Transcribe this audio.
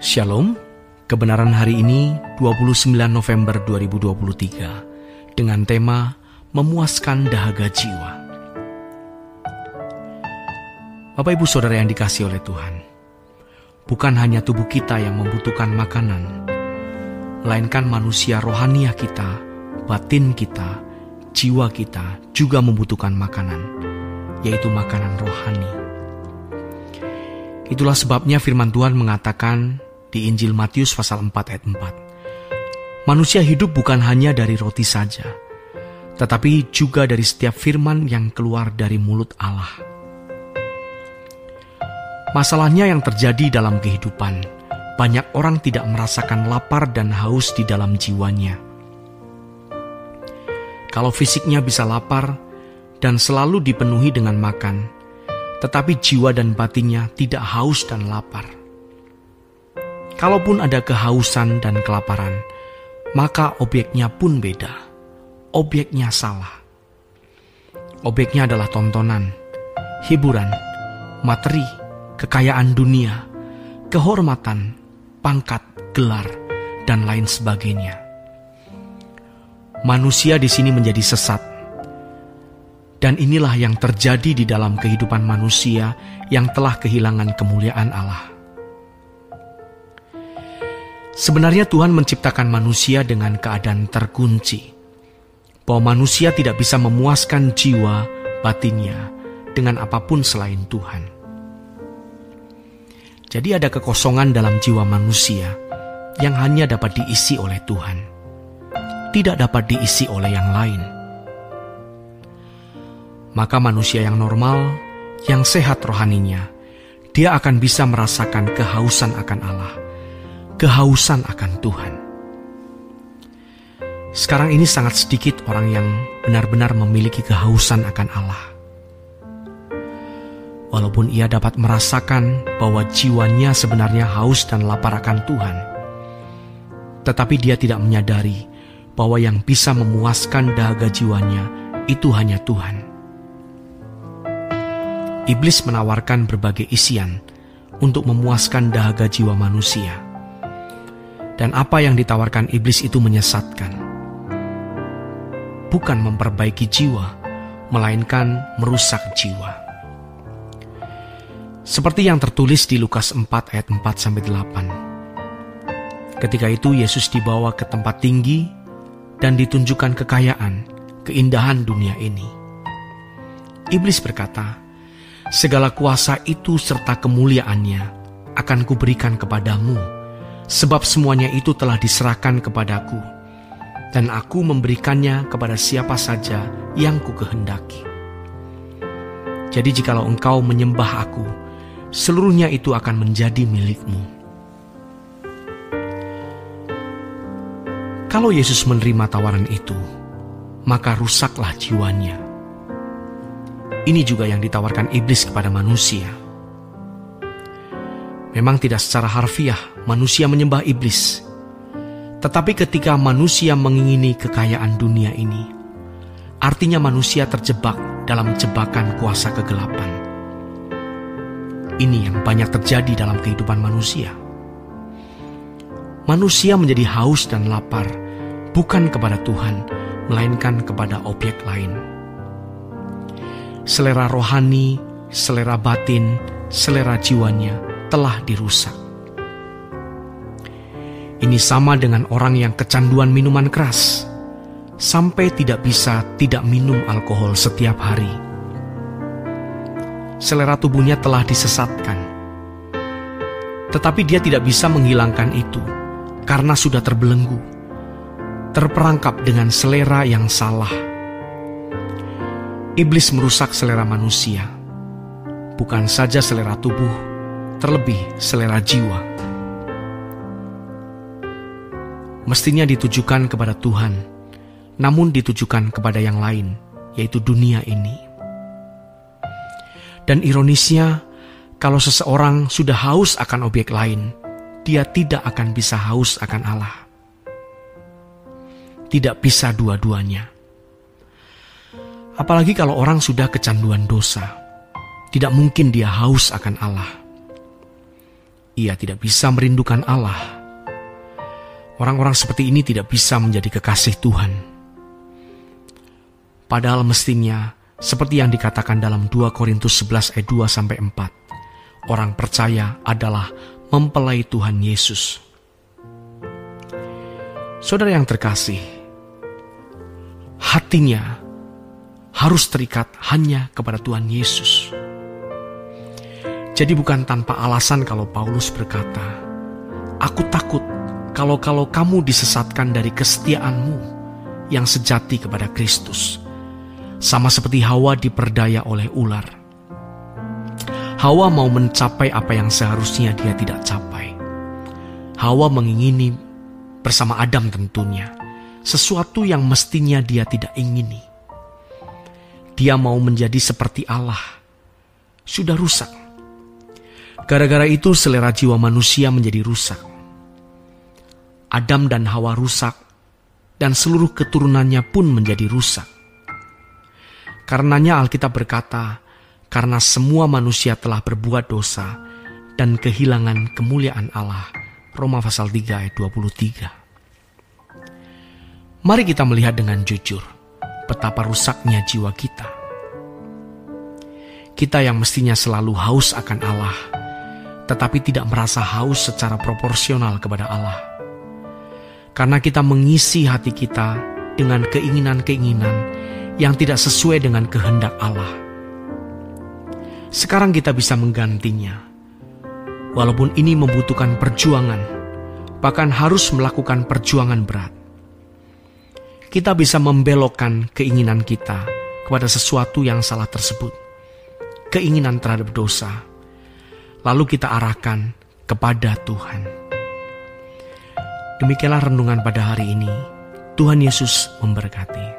Shalom, kebenaran hari ini 29 November 2023 dengan tema memuaskan dahaga jiwa. Bapak Ibu Saudara yang dikasihi oleh Tuhan, bukan hanya tubuh kita yang membutuhkan makanan, melainkan manusia rohaniah kita, batin kita, jiwa kita juga membutuhkan makanan, yaitu makanan rohani. Itulah sebabnya firman Tuhan mengatakan di Injil Matius pasal 4 ayat 4. Manusia hidup bukan hanya dari roti saja, tetapi juga dari setiap firman yang keluar dari mulut Allah. Masalahnya yang terjadi dalam kehidupan, banyak orang tidak merasakan lapar dan haus di dalam jiwanya. Kalau fisiknya bisa lapar dan selalu dipenuhi dengan makan, tetapi jiwa dan batinnya tidak haus dan lapar. Kalaupun ada kehausan dan kelaparan, maka objeknya pun beda. Objeknya salah. Objeknya adalah tontonan, hiburan, materi, kekayaan dunia, kehormatan, pangkat, gelar, dan lain sebagainya. Manusia di sini menjadi sesat. Dan inilah yang terjadi di dalam kehidupan manusia yang telah kehilangan kemuliaan Allah. Sebenarnya Tuhan menciptakan manusia dengan keadaan terkunci, bahwa manusia tidak bisa memuaskan jiwa batinnya dengan apapun selain Tuhan. Jadi ada kekosongan dalam jiwa manusia yang hanya dapat diisi oleh Tuhan, tidak dapat diisi oleh yang lain. Maka manusia yang normal, yang sehat rohaninya, dia akan bisa merasakan kehausan akan Allah, kehausan akan Tuhan. Sekarang ini sangat sedikit orang yang benar-benar memiliki kehausan akan Allah. Walaupun ia dapat merasakan bahwa jiwanya sebenarnya haus dan lapar akan Tuhan, tetapi dia tidak menyadari bahwa yang bisa memuaskan dahaga jiwanya itu hanya Tuhan. Iblis menawarkan berbagai isian untuk memuaskan dahaga jiwa manusia. Dan apa yang ditawarkan iblis itu menyesatkan. Bukan memperbaiki jiwa, melainkan merusak jiwa. Seperti yang tertulis di Lukas 4 ayat 4-8. Ketika itu Yesus dibawa ke tempat tinggi dan ditunjukkan kekayaan, keindahan dunia ini. Iblis berkata, "Segala kuasa itu serta kemuliaannya akan kuberikan kepadamu, sebab semuanya itu telah diserahkan kepadaku, dan aku memberikannya kepada siapa saja yang kukehendaki. Jadi jikalau engkau menyembah aku, seluruhnya itu akan menjadi milikmu." Kalau Yesus menerima tawaran itu, maka rusaklah jiwanya. Ini juga yang ditawarkan iblis kepada manusia. Memang tidak secara harfiah manusia menyembah iblis. Tetapi ketika manusia mengingini kekayaan dunia ini, artinya manusia terjebak dalam jebakan kuasa kegelapan. Ini yang banyak terjadi dalam kehidupan manusia. Manusia menjadi haus dan lapar bukan kepada Tuhan, melainkan kepada objek lain. Selera rohani, selera batin, selera jiwanya telah dirusak. Ini sama dengan orang yang kecanduan minuman keras, sampai tidak bisa tidak minum alkohol setiap hari. Selera tubuhnya telah disesatkan, tetapi dia tidak bisa menghilangkan itu karena sudah terbelenggu, terperangkap dengan selera yang salah. Iblis merusak selera manusia, bukan saja selera tubuh, terlebih selera jiwa. Mestinya ditujukan kepada Tuhan, namun ditujukan kepada yang lain, yaitu dunia ini. Dan ironisnya, kalau seseorang sudah haus akan objek lain, dia tidak akan bisa haus akan Allah. Tidak bisa dua-duanya. Apalagi kalau orang sudah kecanduan dosa, tidak mungkin dia haus akan Allah. ia tidak bisa merindukan Allah. Orang-orang seperti ini tidak bisa menjadi kekasih Tuhan. Padahal mestinya, seperti yang dikatakan dalam 2 Korintus 11 ayat 2-4, orang percaya adalah mempelai Tuhan Yesus. Saudara yang terkasih, hatinya harus terikat hanya kepada Tuhan Yesus. Jadi bukan tanpa alasan kalau Paulus berkata, "Aku takut kalau kamu disesatkan dari kesetiaanmu yang sejati kepada Kristus." Sama seperti Hawa diperdaya oleh ular. Hawa mau mencapai apa yang seharusnya dia tidak capai. Hawa mengingini bersama Adam tentunya sesuatu yang mestinya dia tidak ingini. Dia mau menjadi seperti Allah. Sudah rusak. Gara-gara itu selera jiwa manusia menjadi rusak. Adam dan Hawa rusak, dan seluruh keturunannya pun menjadi rusak. Karenanya Alkitab berkata, karena semua manusia telah berbuat dosa dan kehilangan kemuliaan Allah. Roma pasal 3 ayat 23. Mari kita melihat dengan jujur betapa rusaknya jiwa kita. Kita yang mestinya selalu haus akan Allah, tetapi tidak merasa haus secara proporsional kepada Allah. Karena kita mengisi hati kita dengan keinginan-keinginan yang tidak sesuai dengan kehendak Allah. Sekarang kita bisa menggantinya. Walaupun ini membutuhkan perjuangan, bahkan harus melakukan perjuangan berat. Kita bisa membelokkan keinginan kita kepada sesuatu yang salah tersebut, keinginan terhadap dosa, lalu kita arahkan kepada Tuhan. Demikianlah renungan pada hari ini. Tuhan Yesus memberkati.